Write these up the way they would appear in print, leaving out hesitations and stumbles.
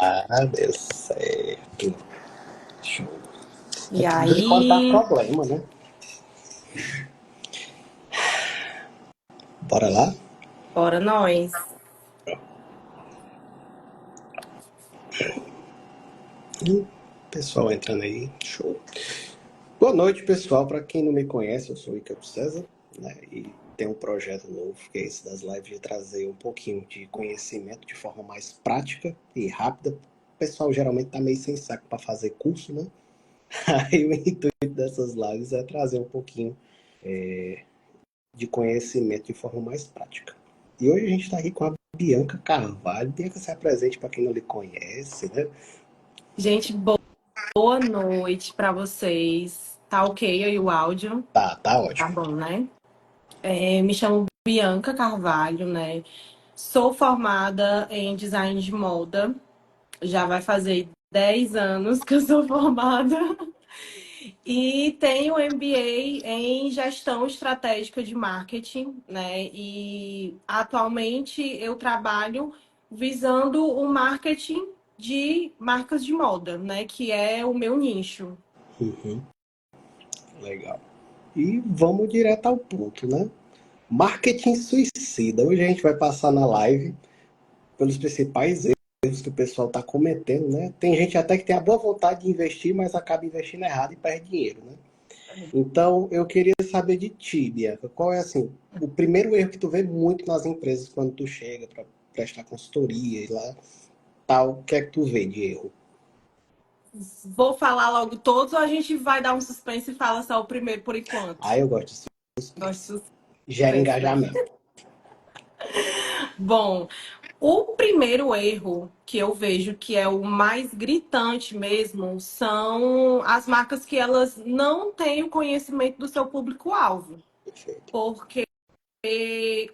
Ah, deu certo. Show. É E que de vez em quando dá aí, problema, né? Bora lá? bora nós. Pessoal entrando aí. Show. Boa noite, pessoal. Para quem não me conhece, eu sou o Icaro César, né? E tem um projeto novo, que é esse das lives, de trazer um pouquinho de conhecimento de forma mais prática e rápida. O pessoal geralmente tá meio sem saco para fazer curso, né? Aí o intuito dessas lives é trazer um pouquinho de conhecimento de forma mais prática. E hoje a gente está aqui com a Bianca Carvalho. Bianca, se apresente para quem não lhe conhece, né? Gente, boa noite para vocês. Tá ok aí o áudio? Tá Tá ótimo. bom, né? Me chamo Bianca Carvalho, né? Sou formada em design de moda. Já vai fazer 10 anos que eu sou formada. E tenho MBA em gestão estratégica de marketing, né? E atualmente eu trabalho visando o marketing de marcas de moda, né? Que é o meu nicho. Uhum, legal. E vamos direto ao ponto, né? Marketing suicida. Hoje a gente vai passar na live pelos principais erros que o pessoal está cometendo, né? Tem gente até que tem a boa vontade de investir, mas acaba investindo errado e perde dinheiro, né? Então, eu queria saber de ti, Bianca, qual é, assim, o primeiro erro que tu vê muito nas empresas quando tu chega para prestar consultoria e lá, tal, o que é que tu vê de erro? Vou falar logo todos ou a gente vai dar um suspense e fala só o primeiro por enquanto? Ah, eu gosto de Gosto suspense. de Gera suspense, né? engajamento. Bom, o primeiro erro que eu vejo que é o mais gritante mesmo são as marcas que elas não têm o conhecimento do seu público-alvo. Perfeito. Porque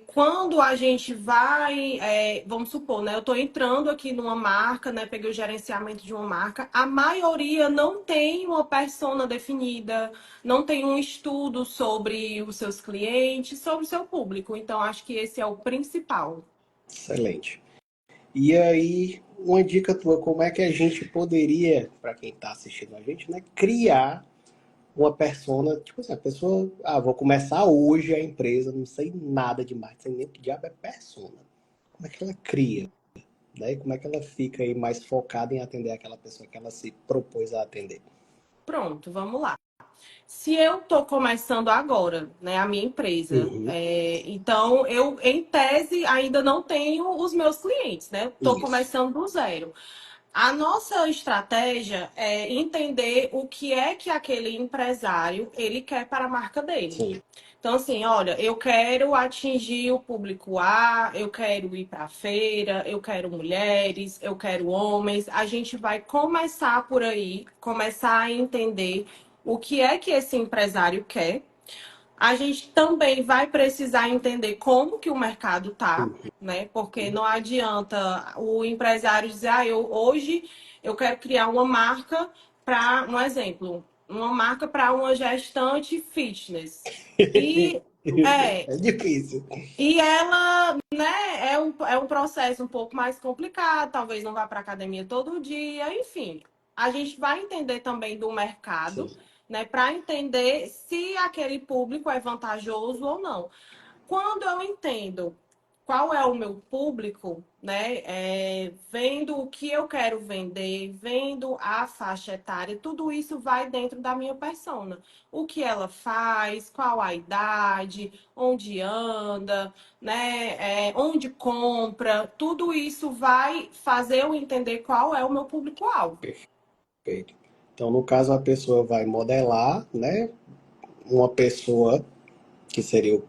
quando a gente vai, vamos supor, né? Eu estou entrando aqui numa marca, né? Peguei o gerenciamento de uma marca, a maioria não tem uma persona definida, não tem um estudo sobre os seus clientes, sobre o seu público. Então, acho que esse é o principal. Excelente. E aí, uma dica tua, como é que a gente poderia, para quem está assistindo a gente, né, criar uma persona, tipo assim, a pessoa, vou começar hoje a empresa, não sei nada de marketing, nem que diabo é persona. Como é que ela cria, né? E como é que ela fica aí mais focada em atender aquela pessoa que ela se propôs a atender? Pronto, vamos lá. Se eu estou começando agora, né, a minha empresa, Uhum, então eu, em tese, ainda não tenho os meus clientes, né? Estou isso. começando do zero. A nossa estratégia é entender o que é que aquele empresário ele quer para a marca dele. Sim. Então, assim, olha, eu quero atingir o público A, eu quero ir para a feira, eu quero mulheres, eu quero homens. A gente vai começar por aí, começar a entender o que é que esse empresário quer. A gente também vai precisar entender como que o mercado tá, Uhum. né? Porque não adianta o empresário dizer, hoje eu quero criar uma marca para, um exemplo, uma marca para uma gestante fitness. E é, É difícil. e ela, né, é um processo um pouco mais complicado, talvez não vá para academia todo dia, enfim. A gente vai entender também do mercado, Sim. né, para entender se aquele público é vantajoso ou não. Quando eu entendo qual é o meu público, né? Vendo o que eu quero vender, vendo a faixa etária, tudo isso vai dentro da minha persona. O que ela faz, qual a idade, onde anda, né? Onde compra, tudo isso vai fazer eu entender qual é o meu público-alvo. Perfeito. Então, no caso, a pessoa vai modelar, né, uma pessoa que seria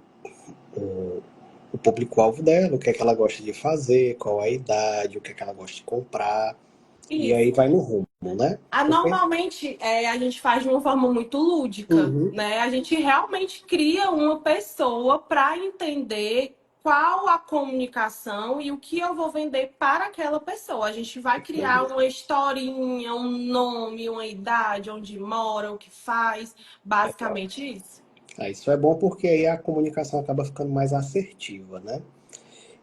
o público-alvo dela, o que é que ela gosta de fazer, qual a idade, o que é que ela gosta de comprar, e aí Isso. vai no rumo, né? Porque. Normalmente a gente faz de uma forma muito lúdica, Uhum, né? A gente realmente cria uma pessoa para entender qual a comunicação e o que eu vou vender para aquela pessoa. A gente vai criar uma historinha, um nome, uma idade, onde mora, o que faz, legal. basicamente isso. Isso é bom porque aí a comunicação acaba ficando mais assertiva, né?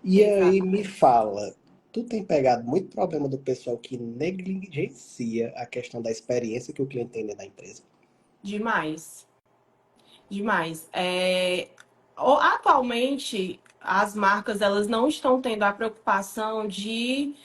E aí me Exatamente. fala, Tu tem pegado muito problema do pessoal que negligencia a questão da experiência que o cliente tem dentro da empresa. Demais. Demais. Atualmente, as marcas elas não estão tendo a preocupação de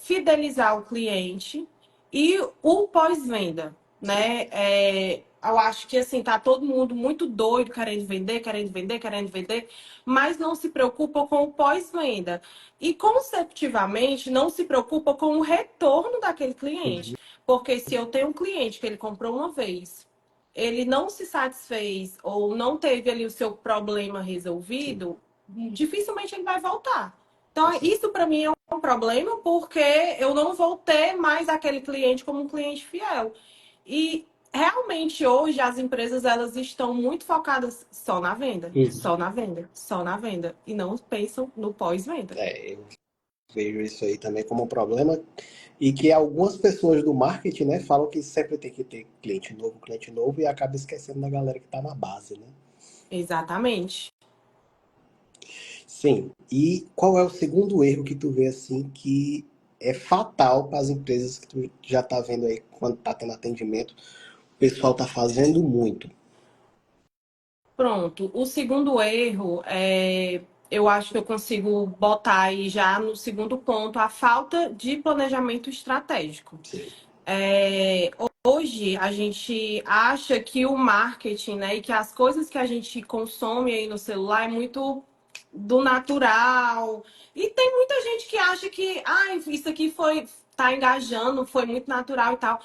fidelizar o cliente e o pós-venda, Sim. né? Eu acho que assim tá todo mundo muito doido, querendo vender, querendo vender, querendo vender, mas não se preocupa com o pós-venda e conceptivamente não se preocupa com o retorno daquele cliente, Uhum. porque se eu tenho um cliente que ele comprou uma vez, ele não se satisfez ou não teve ali o seu problema Sim. resolvido, dificilmente ele vai voltar. Com Então, certeza. isso para mim é um problema porque eu não vou ter mais aquele cliente como um cliente fiel. E realmente hoje as empresas elas estão muito focadas só na venda, Uhum. só na venda, só na venda e não pensam no pós-venda. Eu vejo isso aí também como um problema e que algumas pessoas do marketing, né, falam que sempre tem que ter cliente novo e acaba esquecendo da galera que está na base, né? Exatamente. Sim. E qual é o segundo erro que tu vê assim que é fatal para as empresas que tu já tá vendo aí quando tá tendo atendimento, o pessoal tá fazendo muito. Pronto. O segundo erro eu acho que eu consigo botar aí já no segundo ponto a falta de planejamento estratégico. Sim. É, hoje a gente acha que o marketing, né, e que as coisas que a gente consome aí no celular é muito do natural. E tem muita gente que acha que, isso aqui tá engajando, foi muito natural e tal.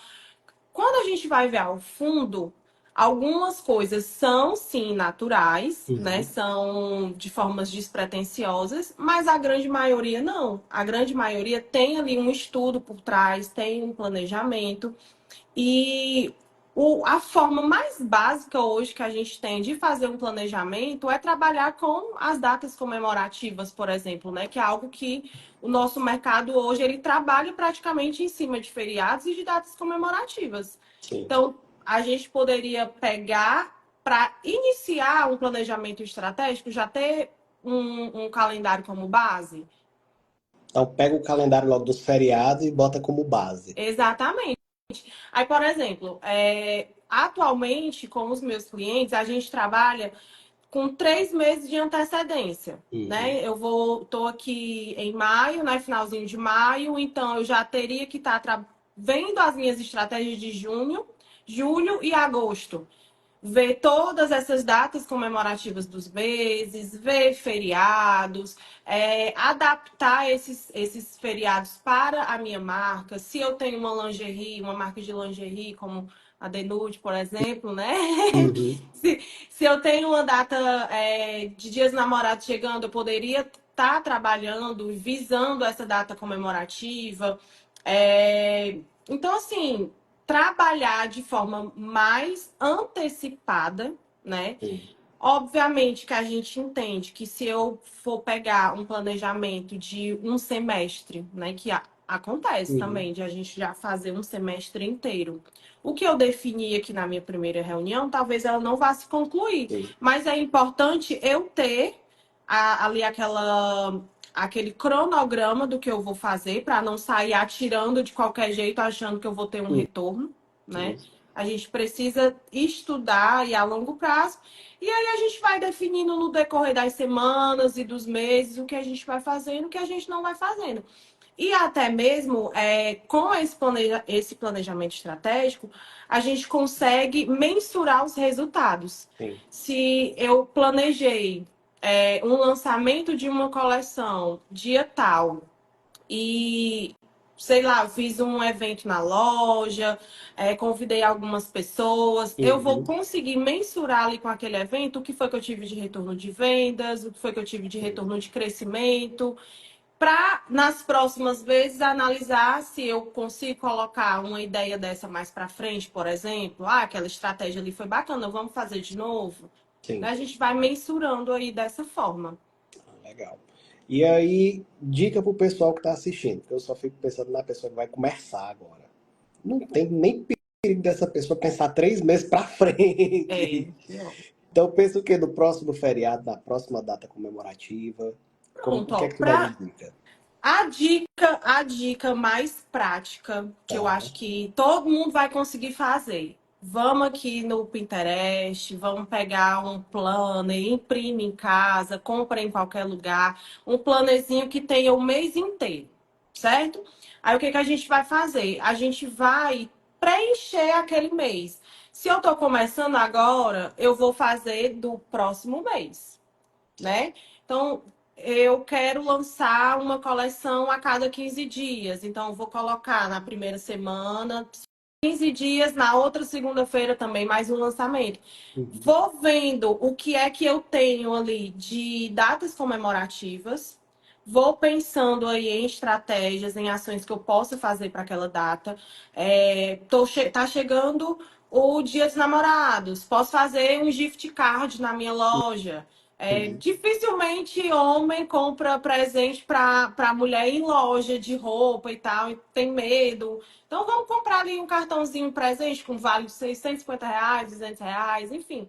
Quando a gente vai ver ao fundo, algumas coisas são sim naturais, né? Uhum. São de formas despretensiosas, mas a grande maioria não. A grande maioria tem ali um estudo por trás, tem um planejamento. E a forma mais básica hoje que a gente tem de fazer um planejamento é trabalhar com as datas comemorativas, por exemplo, né? Que é algo que o nosso mercado hoje ele trabalha praticamente em cima de feriados e de datas comemorativas. Sim. Então, a gente poderia pegar para iniciar um planejamento estratégico, já ter um calendário como base? Então pega o calendário logo dos feriados e bota como base. Exatamente. Aí, por exemplo, atualmente, com os meus clientes, a gente trabalha com 3 meses de antecedência, Uhum. né? Tô aqui em maio, né? Finalzinho de maio, então eu já teria que estar vendo as minhas estratégias de junho, julho e agosto, ver todas essas datas comemorativas dos meses, ver feriados, adaptar esses feriados para a minha marca. Se eu tenho uma marca de lingerie, como a Denude, por exemplo, né? Uhum. Se, se eu tenho uma data de Dias Namorados chegando, eu poderia estar trabalhando, visando essa data comemorativa. Então, assim, trabalhar de forma mais antecipada, né? Sim. Obviamente que a gente entende que se eu for pegar um planejamento de um semestre, né, que acontece Uhum. também de a gente já fazer um semestre inteiro. O que eu defini aqui na minha primeira reunião, talvez ela não vá se concluir, Sim. mas é importante eu ter ali aquele cronograma do que eu vou fazer para não sair atirando de qualquer jeito achando que eu vou ter um retorno, né? Isso. A gente precisa estudar e a longo prazo. E aí a gente vai definindo no decorrer das semanas e dos meses o que a gente vai fazendo, o que a gente não vai fazendo. E até mesmo com esse planejamento estratégico, a gente consegue mensurar os resultados. Sim. Se eu planejei um lançamento de uma coleção dia tal, e, sei lá, fiz um evento na loja, convidei algumas pessoas. Eu vou Uhum. conseguir mensurar ali com aquele evento o que foi que eu tive de retorno de vendas, o que foi que eu tive de Sim. retorno de crescimento, para nas próximas vezes analisar se eu consigo colocar uma ideia dessa mais para frente, por exemplo. Aquela estratégia ali foi bacana, vamos fazer de novo. Sim. Né? A gente vai mensurando aí dessa forma. Legal. E aí, dica pro pessoal que está assistindo, porque eu só fico pensando na pessoa que vai começar agora. Não tem nem perigo dessa pessoa pensar 3 meses para É, frente. não. Então, pensa o quê? No próximo feriado, na próxima data comemorativa? Como, Pronto, o que ó, é que tu dá de dica? A dica mais prática, que eu Tá. acho que todo mundo vai conseguir fazer. Vamos aqui no Pinterest, vamos pegar um planner, imprime em casa, compra em qualquer lugar, um plannerzinho que tenha o mês inteiro, certo? Aí o que que a gente vai fazer? A gente vai preencher aquele mês. Se eu tô começando agora, eu vou fazer do próximo mês, né? Então, eu quero lançar uma coleção a cada 15 dias. Então, eu vou colocar na primeira semana, 15 dias, na outra segunda-feira também, mais um lançamento. Uhum. Vou vendo o que é que eu tenho ali de datas comemorativas. Vou pensando aí em estratégias, em ações que eu possa fazer para aquela data. Tá chegando o Dia dos Namorados. Posso fazer um gift card na minha loja. Entendi. Dificilmente homem compra presente para mulher em loja de roupa e tal, e tem medo. Então vamos comprar ali um cartãozinho presente com vale de R$ 650, R$ 200, enfim.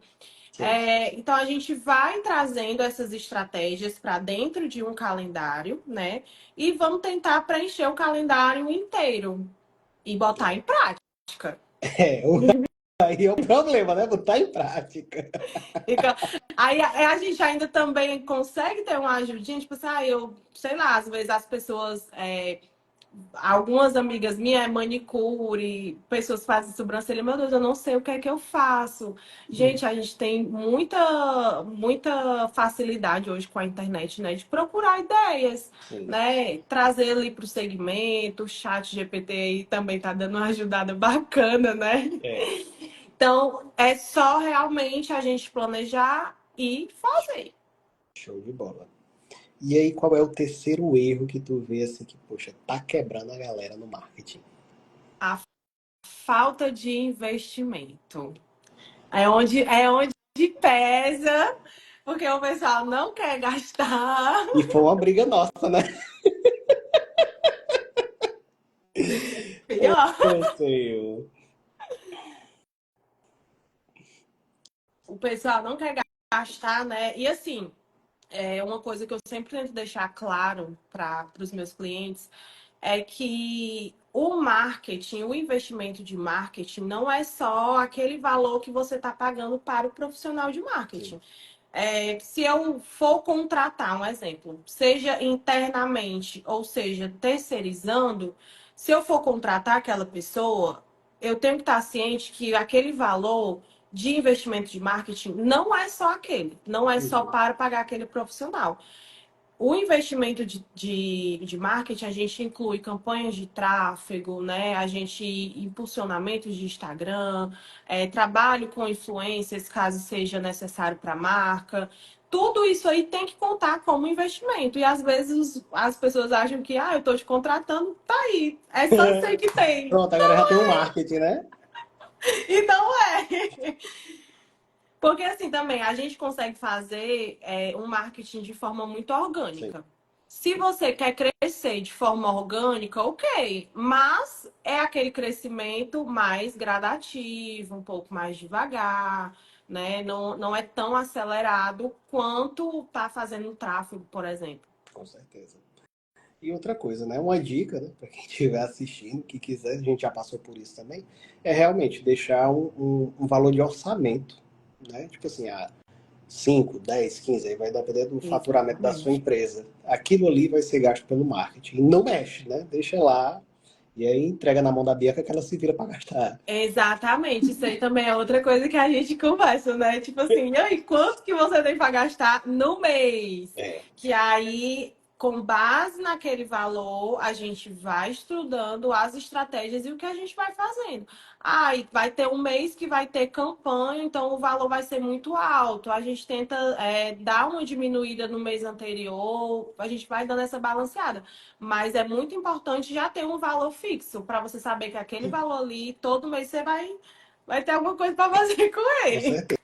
Sei. Então a gente vai trazendo essas estratégias para dentro de um calendário, né? E vamos tentar preencher o calendário inteiro e botar em prática. É, aí é o problema, né? Botar em prática. Fica- Aí a gente ainda também consegue ter uma ajudinha, tipo assim, eu sei lá, às vezes as pessoas, algumas amigas minhas é manicure, pessoas que fazem sobrancelha, meu Deus, eu não sei o que é que eu faço. Hum, Gente, a gente tem muita facilidade hoje com a internet, né, de procurar ideias, sim. né, trazer ali para o segmento, o chat GPT aí também tá dando uma ajudada bacana, né? É, Então, é só realmente a gente planejar e fazer. show de bola. E aí, qual é o terceiro erro que tu vê assim que, poxa, tá quebrando a galera no marketing? A falta de investimento. É onde pesa, porque o pessoal não quer gastar. E foi uma briga nossa, né? Pior. Eu sei. O pessoal não quer gastar, né? E assim, é uma coisa que eu sempre tento deixar claro para os meus clientes é que o marketing, o investimento de marketing, não é só aquele valor que você está pagando para o profissional de Sim. marketing. Se eu for contratar, um exemplo, seja internamente ou seja terceirizando, se eu for contratar aquela pessoa, eu tenho que estar ciente que aquele valor de investimento de marketing não é só aquele, não é só Uhum. para pagar aquele profissional. O investimento de marketing, a gente inclui campanhas de tráfego, né? A gente impulsionamentos de Instagram, trabalho com influencers, caso seja necessário para a marca. Tudo isso aí tem que contar como investimento. E às vezes as pessoas acham que, eu estou te contratando, tá aí. É só sei que tem. Pronto, agora já tem um marketing, né? E não é. Porque assim também a gente consegue fazer um marketing de forma muito Sim, orgânica. Se você quer crescer de forma orgânica, ok, mas é aquele crescimento mais gradativo, um pouco mais devagar, né? Não é tão acelerado quanto tá fazendo um tráfego, por exemplo. com certeza. E outra coisa, né? Uma dica, né? Para quem estiver assistindo, que quiser, a gente já passou por isso também, é realmente deixar um valor de orçamento, né? Tipo assim, 5, 10, 15, aí vai depender do faturamento da sua Exatamente. empresa. Aquilo ali vai ser gasto pelo marketing. E não mexe, né? Deixa lá e aí entrega na mão da Bianca que ela se vira para gastar. Exatamente, isso aí também é outra coisa que a gente conversa, né? Tipo assim, e aí, quanto que você tem para gastar no mês? É, Que aí, com base naquele valor, a gente vai estudando as estratégias e o que a gente vai fazendo. E vai ter um mês que vai ter campanha, então o valor vai ser muito alto. A gente tenta dar uma diminuída no mês anterior, a gente vai dando essa balanceada. Mas é muito importante já ter um valor fixo para você saber que aquele valor ali, todo mês você vai ter alguma coisa para fazer com com ele. certeza.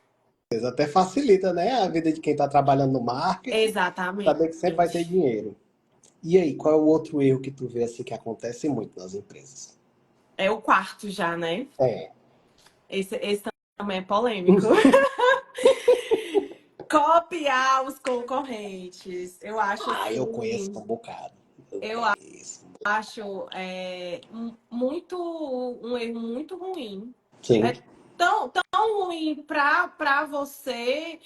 Até facilita, né, a vida de quem está trabalhando no marketing, Exatamente. saber que sempre vai ter dinheiro. E aí, qual é o outro erro que tu vê assim que acontece muito nas empresas? É o quarto já, né? É. Esse também é polêmico. Copiar os concorrentes. Eu acho Eu conheço assim. um bocado. Eu Isso. acho um erro muito ruim. Sim. É tão ruim para você,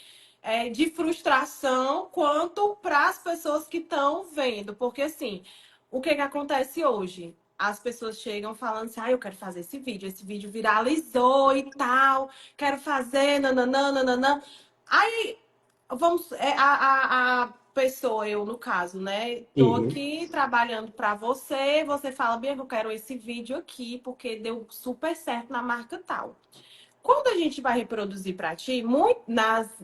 de frustração, quanto para as pessoas que estão vendo. Porque, assim, o que acontece hoje? As pessoas chegam falando assim, eu quero fazer esse vídeo viralizou e tal, quero fazer, nananã, nananã. Aí vamos, a pessoa, eu no caso, né? Tô Uhum. aqui trabalhando para você, você fala, bem, eu quero esse vídeo aqui, porque deu super certo na marca tal. Quando a gente vai reproduzir para ti,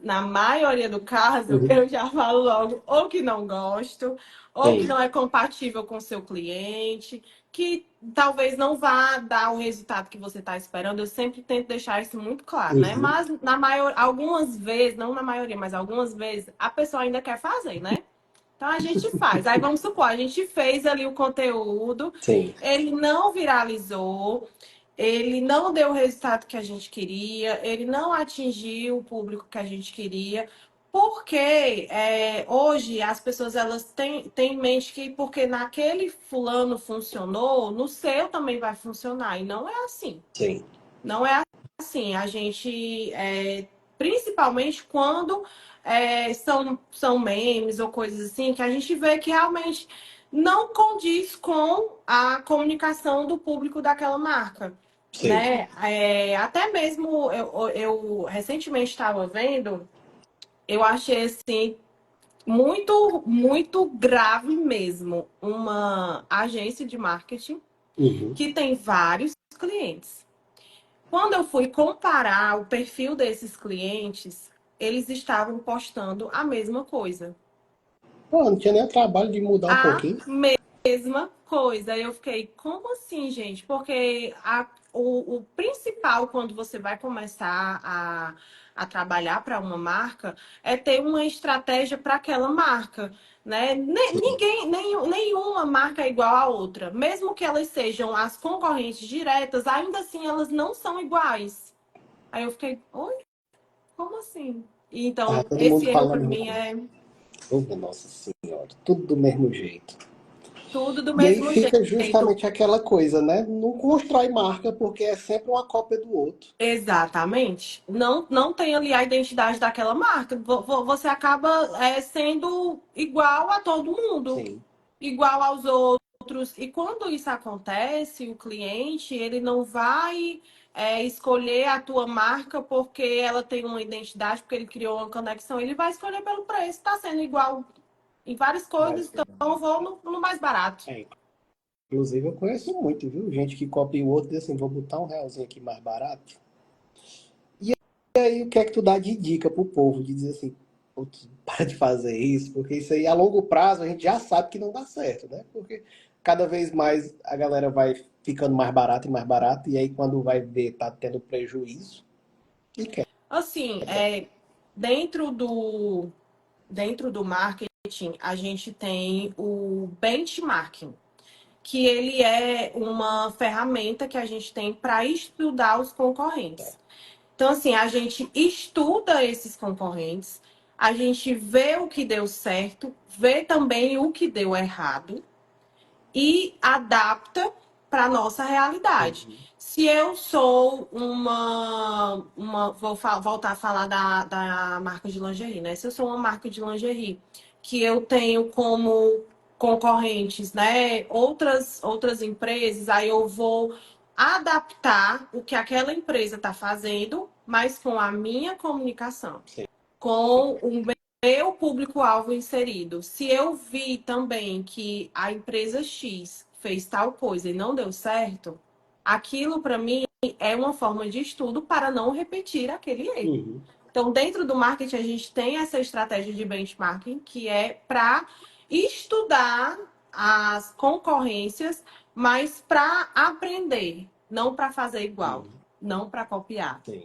na maioria do caso, Uhum. eu já falo logo ou que não gosto, ou que Sim. não é compatível com o seu cliente, que talvez não vá dar o resultado que você está esperando. Eu sempre tento deixar isso muito claro, né? Uhum. Mas algumas vezes, não na maioria, mas algumas vezes, a pessoa ainda quer fazer, né? Então a gente faz. Aí vamos supor, a gente fez ali o conteúdo, Sim. ele não viralizou, ele não deu o resultado que a gente queria, ele não atingiu o público que a gente queria, porque hoje as pessoas elas têm em mente que porque naquele fulano funcionou, no seu também vai funcionar. E não é assim. Sim. Não é assim. A gente, principalmente quando são memes ou coisas assim, que a gente vê que realmente não condiz com a comunicação do público daquela marca, Sim. né? Até mesmo eu recentemente estava vendo, eu achei assim muito, muito grave mesmo uma agência de marketing Uhum. que tem vários clientes. Quando eu fui comparar o perfil desses clientes, eles estavam postando a mesma coisa. Pô, não tinha nem o trabalho de mudar um A pouquinho. mesma coisa. Eu fiquei, como assim, gente? Porque o principal quando você vai começar a trabalhar para uma marca é ter uma estratégia para aquela marca. Né? Sim. Nenhuma marca é igual à outra. Mesmo que elas sejam as concorrentes diretas, ainda assim elas não são iguais. Aí eu fiquei, oi? Como assim? Tava Então, todo mundo esse erro falando a para mesma mim coisa. é Oh, nossa senhora, tudo do mesmo jeito. tudo do E aí mesmo fica jeito. justamente aquela coisa, né? Não constrói marca porque é sempre uma cópia do outro. Exatamente. Não tem ali a identidade daquela marca. Você acaba sendo igual a todo mundo, Sim. igual aos outros. E quando isso acontece, o cliente ele não vai escolher a tua marca porque ela tem uma identidade, porque ele criou uma conexão. Ele vai escolher pelo preço. Está sendo igual em várias coisas, então eu vou no mais barato. É, inclusive eu conheço muito, viu? Gente que copia o outro e diz assim, vou botar um realzinho aqui mais barato. E aí o que é que tu dá de dica pro povo? De dizer assim, putz, para de fazer isso, porque isso aí a longo prazo a gente já sabe que não dá certo, né? Porque cada vez mais a galera vai ficando mais barato, e aí quando vai ver tá tendo prejuízo e Assim, quebra. dentro do, dentro do marketing, a gente tem o benchmarking, que ele é uma ferramenta que a gente tem para estudar os concorrentes. Então, assim, a gente estuda esses concorrentes, a gente vê o que deu certo, vê também o que deu errado e adapta para nossa realidade. Uhum. Se eu sou voltar a falar da marca de lingerie, né? Se eu sou uma marca de lingerie que eu tenho como concorrentes, né, outras empresas, aí eu vou adaptar o que aquela empresa está fazendo, mas com a minha comunicação, Sim. com o meu público-alvo inserido. Se eu vi também que a empresa X fez tal coisa e não deu certo, aquilo para mim é uma forma de estudo para não repetir aquele erro. Uhum. Então, dentro do marketing, a gente tem essa estratégia de benchmarking, que é para estudar as concorrências, mas para aprender, não para fazer igual, Uhum. não para copiar. Sim.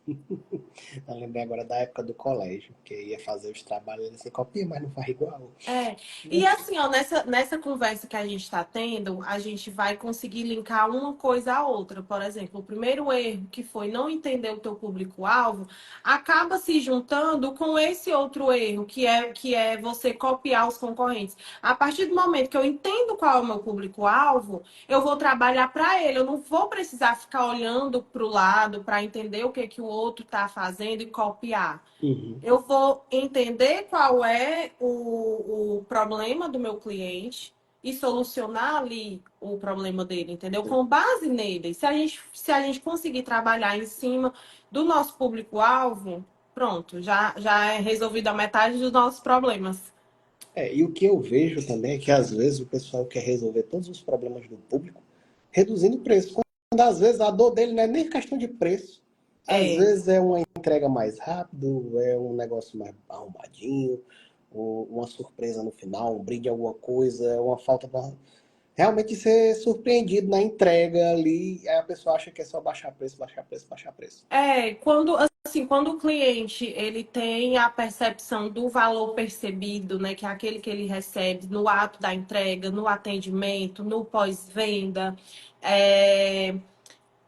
Eu lembrei agora da época do colégio, que ia fazer os trabalhos, você copia, mas não faz igual. É, e assim, ó, nessa conversa que a gente está tendo, a gente vai conseguir linkar uma coisa à outra. Por exemplo, o primeiro erro, que foi não entender o teu público-alvo, acaba se juntando com esse outro erro, que é você copiar os concorrentes. A partir do momento que eu entendo qual é o meu público-alvo, eu vou trabalhar para ele. Eu não vou precisar ficar olhando para o lado para entender o que, que o outro está fazendo e copiar. Uhum. Eu vou entender qual é o problema do meu cliente e solucionar ali o problema dele, entendeu? Com base nele. Se a gente conseguir trabalhar em cima do nosso público-alvo, pronto, já é resolvido a metade dos nossos problemas. E o que eu vejo também é que às vezes o pessoal quer resolver todos os problemas do público reduzindo o preço. Quando às vezes a dor dele não é nem questão de preço. Às É, vezes é uma entrega mais rápido, é um negócio mais arrumadinho, uma surpresa no final, um brinde, alguma coisa, é uma falta para realmente ser surpreendido na entrega ali. Aí a pessoa acha que é só baixar preço, baixar preço, baixar preço. quando o cliente ele tem a percepção do valor percebido, né, que é aquele que ele recebe no ato da entrega, no atendimento, no pós-venda, é,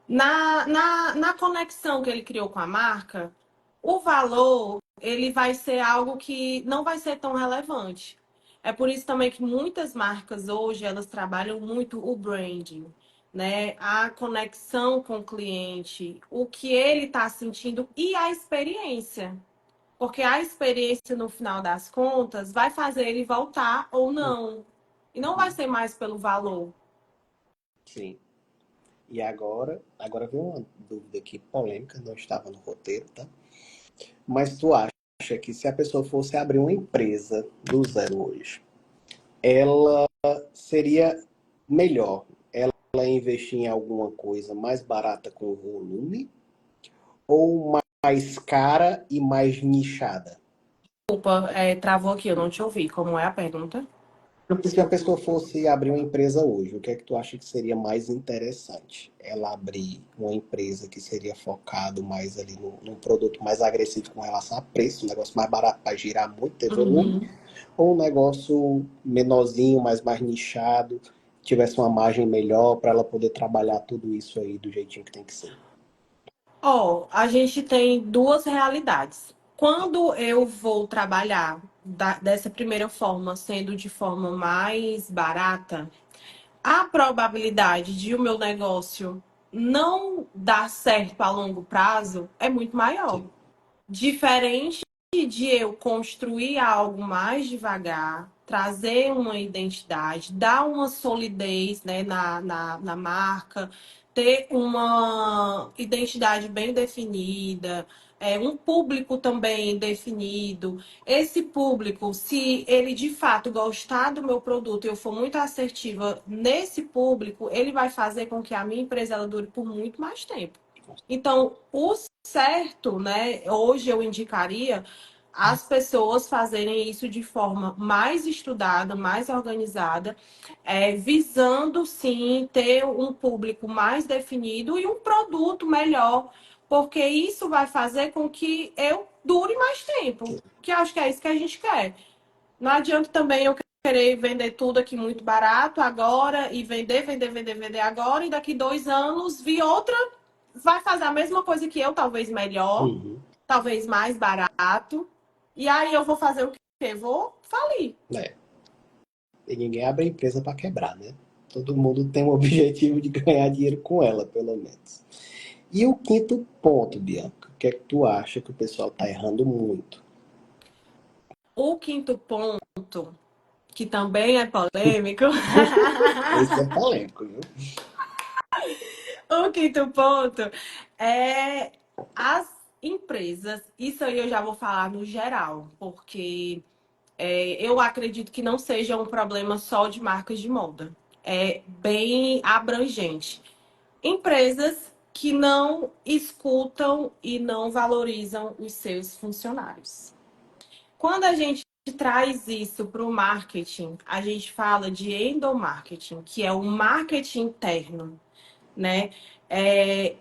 na conexão que ele criou com a marca, o valor ele vai ser algo que não vai ser tão relevante. É por isso também que muitas marcas hoje elas trabalham muito o branding, né? A conexão com o cliente, o que ele está sentindo e a experiência. Porque a experiência, no final das contas, vai fazer ele voltar ou não. E não vai Uhum. ser mais pelo valor. Sim. E agora vem uma dúvida aqui polêmica, não estava no roteiro, tá? Mas tu acha que se a pessoa fosse abrir uma empresa do zero hoje, ela seria melhor ela investir em alguma coisa mais barata com volume ou mais cara e mais nichada? Desculpa, travou aqui, eu não te ouvi. Como é a pergunta? Porque se a pessoa fosse abrir uma empresa hoje, o que é que tu acha que seria mais interessante? Ela abrir uma empresa que seria focado mais ali num produto mais agressivo com relação a preço, um negócio mais barato para girar muito, ter volume, Uhum. ou um negócio menorzinho, mas mais nichado, tivesse uma margem melhor para ela poder trabalhar tudo isso aí do jeitinho que tem que ser? Ó, a gente tem duas realidades. Quando eu vou trabalhar dessa primeira forma, sendo de forma mais barata, a probabilidade de o meu negócio não dar certo a longo prazo é muito maior. Sim. Diferente de eu construir algo mais devagar, trazer uma identidade, dar uma solidez, né, na marca, ter uma identidade bem definida, um público também definido. Esse público, se ele de fato gostar do meu produto e eu for muito assertiva nesse público, ele vai fazer com que a minha empresa ela dure por muito mais tempo. Então, o certo, né? Hoje eu indicaria as pessoas fazerem isso de forma mais estudada, mais organizada, visando sim ter um público mais definido e um produto melhor, porque isso vai fazer com que eu dure mais tempo, que eu acho que é isso que a gente quer. Não adianta também eu querer vender tudo aqui muito barato agora e vender, vender, vender, vender agora, e daqui 2 anos vir outra vai fazer a mesma coisa que eu, talvez melhor, Uhum. talvez mais barato. E aí eu vou fazer o quê? Vou falir. É. E ninguém abre empresa para quebrar, né? Todo mundo tem o objetivo de ganhar dinheiro com ela, pelo menos. E o quinto ponto, Bianca, o que é que tu acha que o pessoal tá errando muito? O quinto ponto, que também é polêmico. Esse é polêmico, viu? O quinto ponto é as empresas. Isso aí eu já vou falar no geral, porque eu acredito que não seja um problema só de marcas de moda. É bem abrangente. Empresas que não escutam e não valorizam os seus funcionários. Quando a gente traz isso para o marketing, a gente fala de endomarketing, que é o marketing interno, né? É,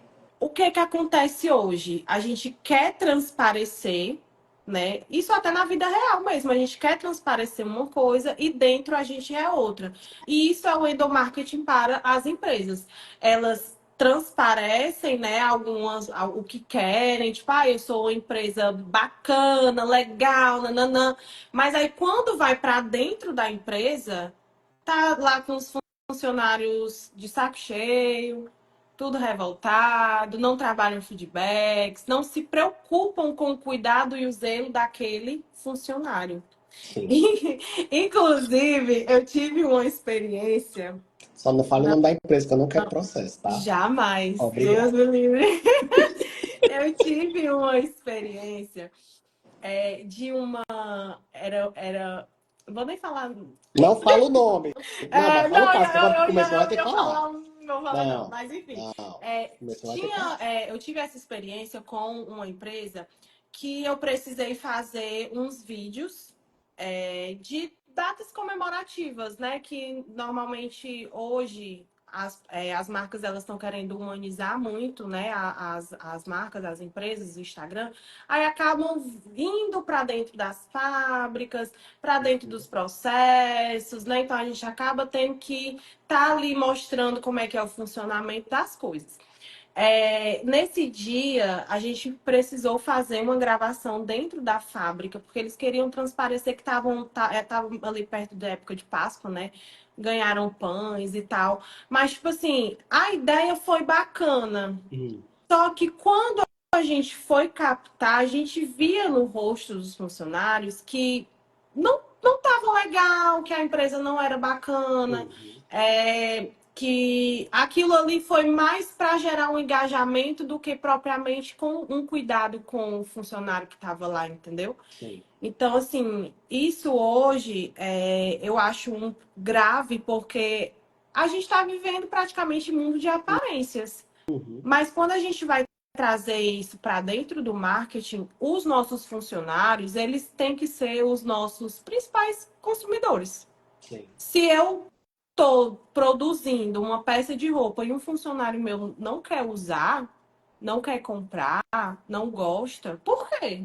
o que que acontece hoje? A gente quer transparecer, né? Isso até na vida real mesmo. A gente quer transparecer uma coisa e dentro a gente é outra. E isso é o endomarketing para as empresas. Elas transparecem, né, algumas o que querem, tipo, eu sou uma empresa bacana, legal, nananã. Mas aí quando vai para dentro da empresa, tá lá com os funcionários de saco cheio, tudo revoltado, não trabalham feedbacks, não se preocupam com o cuidado e o zelo daquele funcionário. Sim. Inclusive, eu tive uma experiência. Só não fale o Não, nome da empresa, que eu não quero não, processo, tá? jamais. Deus Obrigado. me livre. Eu tive uma experiência de uma. Era. Não vou nem falar. Não fala o nome. Não, mas fala o Não, caso, que agora começou, vai eu ter que ia falar. falar, não vou falar não, Não, mas enfim. não. É, Começou, vai ter que falar. eu tive essa experiência com uma empresa que eu precisei fazer uns vídeos de datas comemorativas, né? Que normalmente hoje as marcas elas estão querendo humanizar muito, né? As marcas, as empresas, o Instagram, aí acabam indo para dentro das fábricas, para dentro Uhum. dos processos, né? Então a gente acaba tendo que estar ali mostrando como é que é o funcionamento das coisas. Nesse dia, a gente precisou fazer uma gravação dentro da fábrica, porque eles queriam transparecer que estavam ali perto da época de Páscoa, né? Ganharam pães e tal. Mas, tipo assim, a ideia foi bacana. Hum, Só que quando a gente foi captar, a gente via no rosto dos funcionários que não estavam legal, que a empresa não era bacana, uhum. que aquilo ali foi mais para gerar um engajamento do que propriamente com um cuidado com o funcionário que estava lá, entendeu? Sim. Então, assim, isso hoje eu acho grave porque a gente está vivendo praticamente mundo de aparências. Uhum. Mas quando a gente vai trazer isso para dentro do marketing, os nossos funcionários, eles têm que ser os nossos principais consumidores. Sim. Se eu estou produzindo uma peça de roupa e um funcionário meu não quer usar, não quer comprar, não gosta, por quê?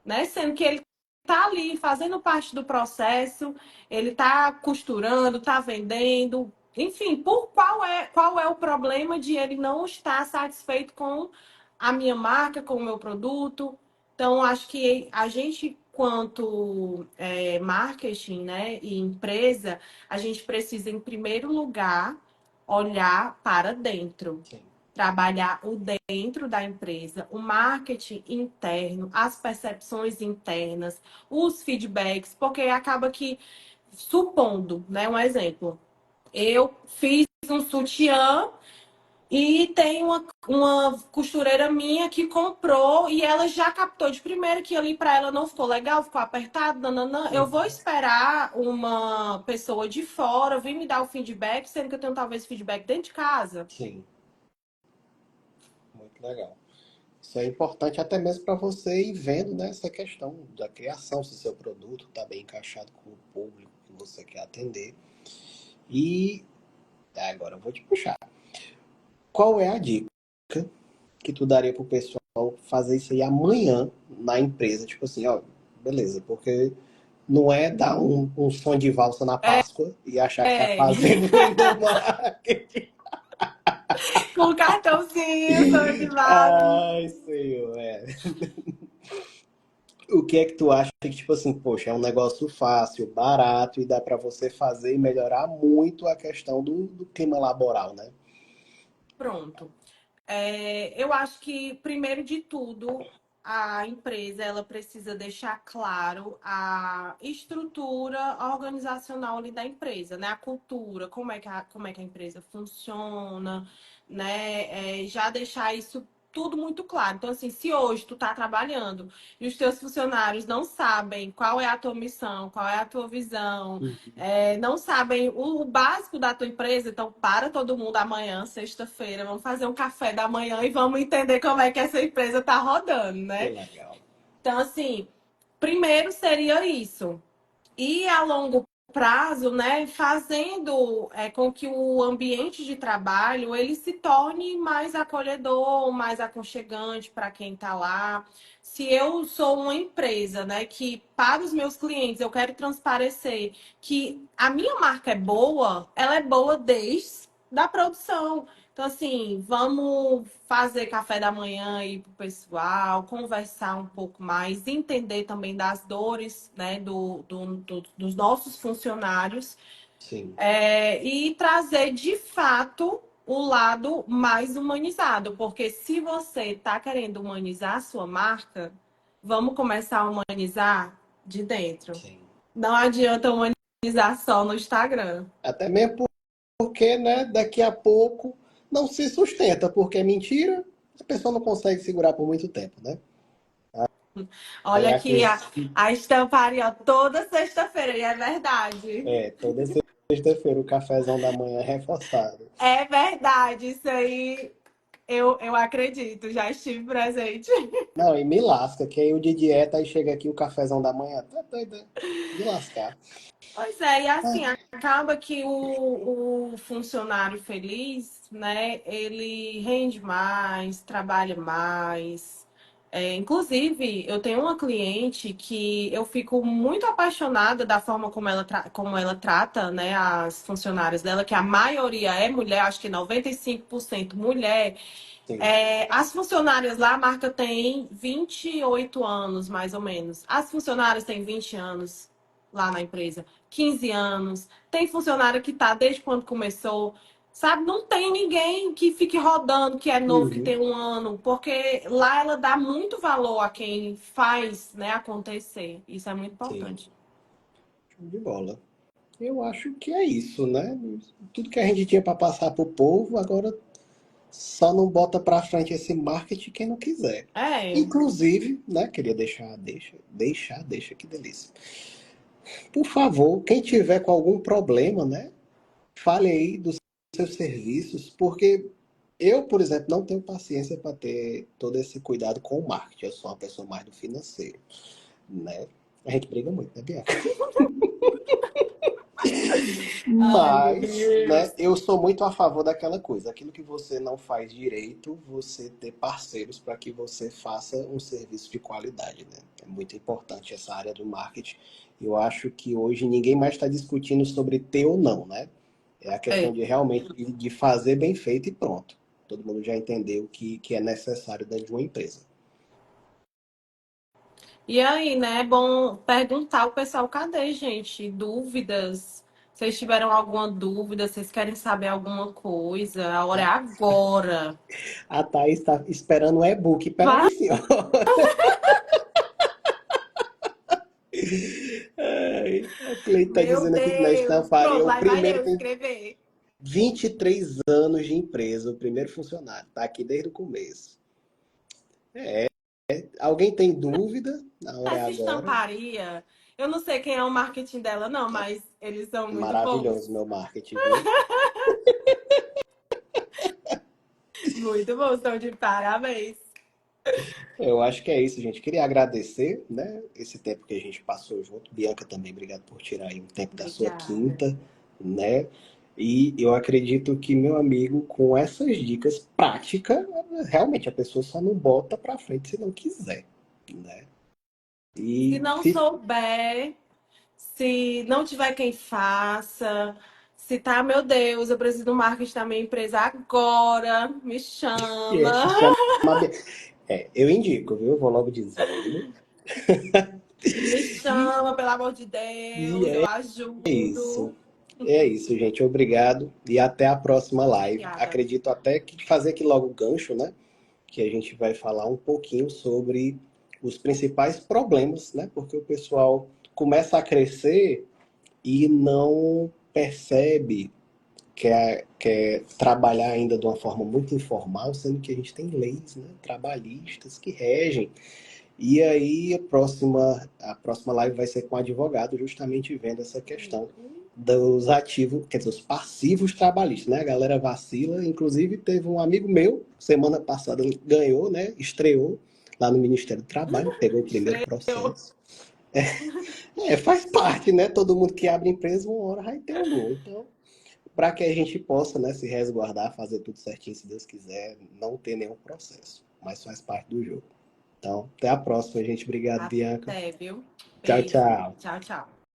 Né? Sendo que ele tá ali fazendo parte do processo, ele tá costurando, tá vendendo, enfim, qual é o problema de ele não estar satisfeito com a minha marca, com o meu produto? Então, acho que a gente, quanto marketing, né, e empresa, a gente precisa, em primeiro lugar, olhar para dentro, Sim. trabalhar o dentro da empresa, o marketing interno, as percepções internas, os feedbacks, porque acaba que, supondo, né, um exemplo, eu fiz um sutiã e tem uma costureira minha que comprou e ela já captou de primeira que ali para ela não ficou legal, ficou apertado, nananã. Eu vou Uhum. esperar uma pessoa de fora vir me dar o feedback, sendo que eu tenho talvez feedback dentro de casa. Sim. Muito legal. Isso é importante até mesmo para você ir vendo, né, essa questão da criação, se seu produto está bem encaixado com o público que você quer atender. E agora eu vou te puxar. Qual é a dica que tu daria pro pessoal fazer isso aí amanhã na empresa? Tipo assim, ó, beleza, porque não é dar um som de valsa na Páscoa e achar que tá É. fazendo um endomarketing. Com cartãozinho, sonho de valsa. Ai, senhor, é. O que é que tu acha que, tipo assim, poxa, é um negócio fácil, barato e dá para você fazer e melhorar muito a questão do clima laboral, né? Pronto. Eu acho que, primeiro de tudo, a empresa ela precisa deixar claro a estrutura organizacional ali da empresa, né? A cultura, como é que a empresa funciona, né? Já deixar isso tudo muito claro. Então, assim, se hoje tu tá trabalhando e os teus funcionários não sabem qual é a tua missão, qual é a tua visão, Uhum. não sabem o básico da tua empresa, então para todo mundo amanhã, sexta-feira, vamos fazer um café da manhã e vamos entender como é que essa empresa está rodando, Que né? legal. Então, assim, primeiro seria isso. E a longo prazo, né, fazendo com que o ambiente de trabalho ele se torne mais acolhedor, mais aconchegante para quem está lá. Se eu sou uma empresa, né, que para os meus clientes eu quero transparecer que a minha marca é boa, ela é boa desde da produção. Então, assim, vamos fazer café da manhã aí pro pessoal, conversar um pouco mais, entender também das dores, né, dos nossos funcionários, Sim, e trazer de fato o lado mais humanizado, porque se você está querendo humanizar a sua marca, vamos começar a humanizar de dentro. sim. Não adianta humanizar só no Instagram. Até mesmo porque, né, daqui a pouco não se sustenta, porque é mentira, a pessoa não consegue segurar por muito tempo, né? Aí Olha aqui aqueles, a estamparia ó, toda sexta-feira, e é verdade. toda sexta-feira o cafezão da manhã é reforçado. É verdade, isso aí eu acredito, já estive presente. Não, e me lasca, que aí o de dieta, aí chega aqui o cafezão da manhã, tá doido, né? De lascar. Pois é, e assim, acaba que o funcionário feliz, né, ele rende mais, trabalha mais. Inclusive, eu tenho uma cliente que eu fico muito apaixonada da forma como ela trata, né, as funcionárias dela, que a maioria é mulher, acho que 95% mulher. Sim. As funcionárias lá, a marca tem 28 anos, mais ou menos. As funcionárias têm 20 anos lá na empresa, 15 anos. Tem funcionário que está desde quando começou. Sabe, não tem ninguém que fique rodando, que é novo, que Uhum, tem um ano, porque lá ela dá muito valor a quem faz, né, acontecer. Isso é muito sim. importante. Show de bola. Eu acho que é isso, né? Tudo que a gente tinha para passar pro povo, agora só não bota para frente esse marketing quem não quiser. É, Inclusive, né? Queria deixar, que delícia. Por favor, quem tiver com algum problema, né? Fale aí dos seus serviços, porque eu, por exemplo, não tenho paciência para ter todo esse cuidado com o marketing. Eu sou uma pessoa mais do financeiro, né? A gente briga muito, né, Bianca? ai, meu Mas, né, Deus. eu sou muito a favor daquela coisa. Aquilo que você não faz direito, você ter parceiros para que você faça um serviço de qualidade, né? É muito importante essa área do marketing. Eu acho que hoje ninguém mais está discutindo sobre ter ou não, né? É a questão É. de realmente de fazer bem feito e pronto. Todo mundo já entendeu que é necessário dentro de uma empresa. E aí, né? É bom perguntar ao pessoal, cadê, gente? Dúvidas? Vocês tiveram alguma dúvida? Vocês querem saber alguma coisa? A hora é agora. A Thaís está esperando o e-book. Vai, Peraí, senhor. Ai, a Cleide está meu dizendo aqui que na Deus. estamparia Pronto, o lá vai primeiro eu tem escrever. 23 anos de empresa, o primeiro funcionário. Está aqui desde o começo. Alguém tem dúvida? Na hora é Essa agora. estamparia, eu não sei quem é o marketing dela, não, mas eles são muito bons. Maravilhoso meu marketing, viu? Muito bons, estão de parabéns. Eu acho que é isso, gente. Queria agradecer, né, esse tempo que a gente passou junto. Bianca também, obrigado por tirar aí um tempo da sua Obrigada. quinta, né? E eu acredito que, meu amigo, com essas dicas práticas, realmente a pessoa só não bota pra frente se não quiser, né? Se E não se souber, se não tiver quem faça, se tá, meu Deus, eu preciso do marketing da minha empresa agora, me chama. se chama. Eu indico, viu? Vou logo dizendo. Me E chama, pelo amor de e Deus, eu é ajudo. isso. É isso, gente. Obrigado e até a próxima live. Obrigada. Acredito até que fazer aqui logo o gancho, né? Que a gente vai falar um pouquinho sobre os principais problemas, né? Porque o pessoal começa a crescer e não percebe que é trabalhar ainda de uma forma muito informal, sendo que a gente tem leis, né, trabalhistas que regem. E aí a próxima live vai ser com o advogado, justamente vendo essa questão dos ativos, quer dizer, os passivos trabalhistas, né? A galera vacila. Inclusive, teve um amigo meu, semana passada, ganhou, né? Estreou lá no Ministério do Trabalho, pegou o primeiro Estreou. processo. Faz parte, né? Todo mundo que abre empresa, uma hora vai ter um gol. Então, para que a gente possa, né, se resguardar, fazer tudo certinho, se Deus quiser, não ter nenhum processo. Mas faz parte do jogo. Então, até a próxima, gente. Obrigado, Bianca. Até, viu? Tchau, Beijo. tchau. Tchau, tchau.